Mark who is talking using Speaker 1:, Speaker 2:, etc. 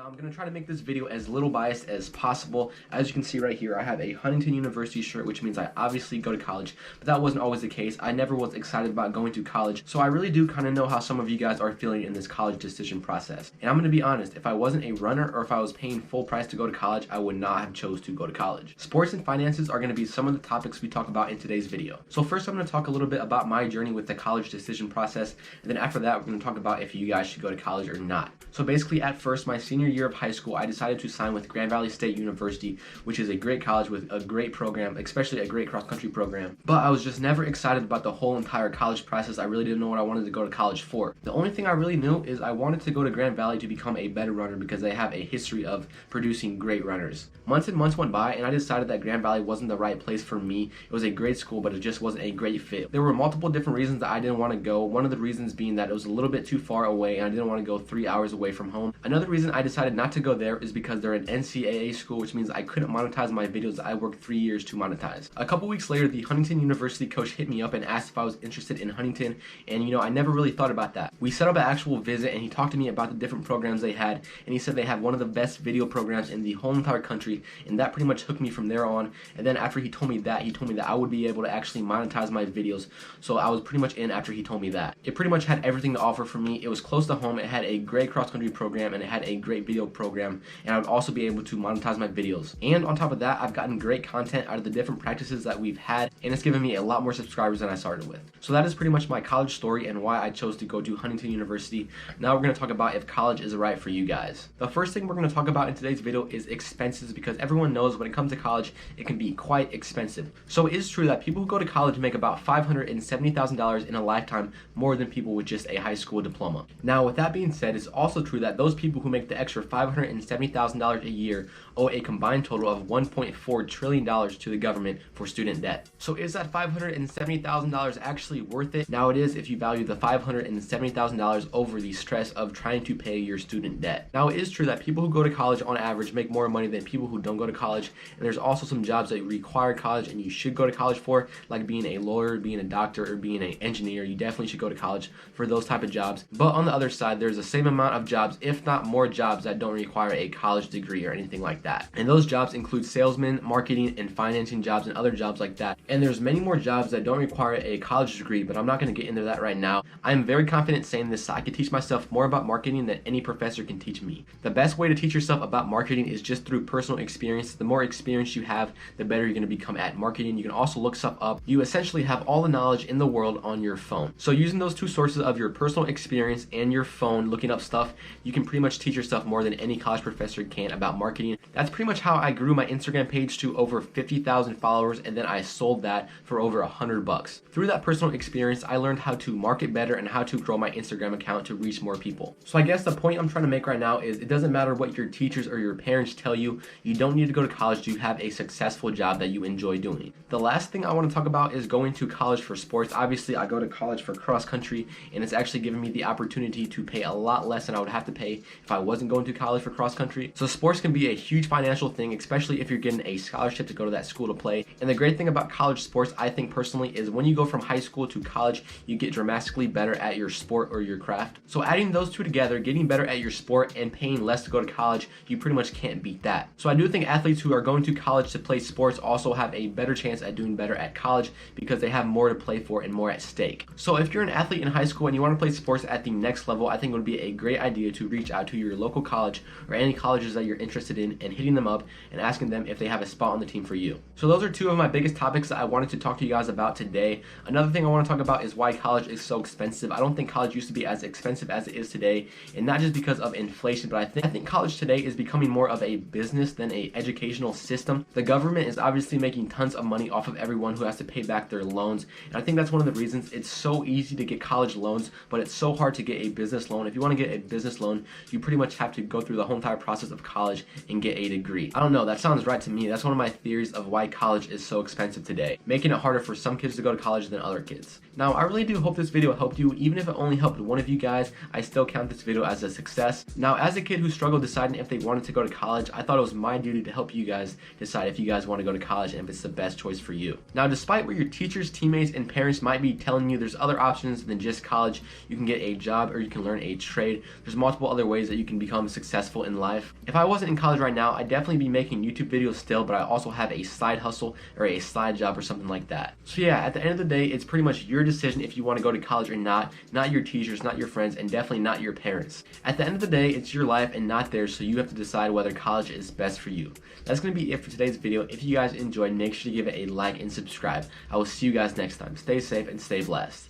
Speaker 1: Now I'm going to try to make this video as little biased as possible. As you can see right here, I have a Huntington University shirt, which means I obviously go to college, but that wasn't always the case. I never was excited about going to college, so I really do kind of know how some of you guys are feeling in this college decision process. And I'm going to be honest, if I wasn't a runner or if I was paying full price to go to college, I would not have chose to go to college. Sports and finances are going to be some of the topics we talk about in today's video. So first I'm going to talk a little bit about my journey with the college decision process, and then after that we're going to talk about if you guys should go to college or not. So basically at first, my senior year of high school, I decided to sign with Grand Valley State University, which is a great college with a great program, especially a great cross-country program. But I was just never excited about the whole entire college process. I really didn't know what I wanted to go to college for. The only thing I really knew is I wanted to go to Grand Valley to become a better runner because they have a history of producing great runners. Months and months went by and I decided that Grand Valley wasn't the right place for me. It was a great school, but it just wasn't a great fit. There were multiple different reasons that I didn't want to go. One of the reasons being that it was a little bit too far away and I didn't want to go 3 hours away from home. Another reason I decided not to go there is because they're an NCAA school, which means I couldn't monetize my videos that I worked 3 years to monetize. A couple weeks later, the Huntington University coach hit me up and asked if I was interested in Huntington, and I never really thought about that. We set up an actual visit and he talked to me about the different programs they had, and he said they have one of the best video programs in the whole entire country, and that pretty much hooked me from there on. And then after he told me that I would be able to actually monetize my videos, so I was pretty much in after he told me that. It pretty much had everything to offer for me. It was close to home, it had a great cross-country program, and it had a great video program, and I would also be able to monetize my videos. And on top of that, I've gotten great content out of the different practices that we've had, and it's given me a lot more subscribers than I started with. So that is pretty much my college story and why I chose to go to Huntington University. Now we're going to talk about if college is right for you guys. The first thing we're going to talk about in today's video is expenses, because everyone knows when it comes to college, it can be quite expensive. So it is true that people who go to college make about $570,000 in a lifetime, more than people with just a high school diploma. Now with that being said, it's also true that those people who make the extra $570,000 a year owe a combined total of $1.4 trillion to the government for student debt. So is that $570,000 actually worth it? Now it is if you value the $570,000 over the stress of trying to pay your student debt. Now it is true that people who go to college on average make more money than people who don't go to college, and there's also some jobs that require college and you should go to college for, like being a lawyer, being a doctor, or being an engineer. You definitely should go to college for those type of jobs. But on the other side, there's the same amount of jobs, if not more jobs, that don't require a college degree or anything like that. And those jobs include salesmen, marketing, and financing jobs, and other jobs like that. And there's many more jobs that don't require a college degree, but I'm not going to get into that right now. I'm very confident saying this, so I can teach myself more about marketing than any professor can teach me. The best way to teach yourself about marketing is just through personal experience. The more experience you have, the better you're going to become at marketing. You can also look stuff up. You essentially have all the knowledge in the world on your phone. So using those two sources of your personal experience and your phone looking up stuff, you can pretty much teach yourself more than any college professor can about marketing. That's pretty much how I grew my Instagram page to over 50,000 followers, and then I sold that for over $100. Through that personal experience, I learned how to market better and how to grow my Instagram account to reach more people. So I guess the point I'm trying to make right now is it doesn't matter what your teachers or your parents tell you. You don't need to go to college to have a successful job that you enjoy doing. The last thing I want to talk about is going to college for sports. Obviously, I go to college for cross country, and it's actually given me the opportunity to pay a lot less than I would have to pay if I wasn't going to college for cross country. So sports can be a huge financial thing, especially if you're getting a scholarship to go to that school to play. And the great thing about college sports, I think personally, is when you go from high school to college, you get dramatically better at your sport or your craft. So adding those two together, getting better at your sport and paying less to go to college, you pretty much can't beat that. So I do think athletes who are going to college to play sports also have a better chance at doing better at college because they have more to play for and more at stake. So if you're an athlete in high school and you want to play sports at the next level, I think it would be a great idea to reach out to your local college or any colleges that you're interested in and hitting them up and asking them if they have a spot on the team for you. So those are two of my biggest topics that I wanted to talk to you guys about today. Another thing I want to talk about is why college is so expensive. I don't think college used to be as expensive as it is today, and not just because of inflation, but I think college today is becoming more of a business than an educational system. The government is obviously making tons of money off of everyone who has to pay back their loans, and I think that's one of the reasons it's so easy to get college loans, but it's so hard to get a business loan. If you want to get a business loan, you pretty much have to go through the whole entire process of college and get a degree. I don't know, that sounds right to me. That's one of my theories of why college is so expensive today, making it harder for some kids to go to college than other kids. Now, I really do hope this video helped you. Even if it only helped one of you guys, I still count this video as a success. Now, as a kid who struggled deciding if they wanted to go to college, I thought it was my duty to help you guys decide if you guys want to go to college and if it's the best choice for you. Now, despite what your teachers, teammates, and parents might be telling you, there's other options than just college. You can get a job or you can learn a trade. There's multiple other ways that you can become successful in life. If I wasn't in college right now, I'd definitely be making YouTube videos still, but I also have a side hustle or a side job or something like that. So yeah, at the end of the day, it's pretty much your decision if you want to go to college or not your teachers, not your friends, and definitely not your parents. At the end of the day, it's your life and not theirs, so you have to decide whether college is best for you. That's going to be it for today's video. If you guys enjoyed, make sure to give it a like and subscribe. I will see you guys next time. Stay safe and stay blessed.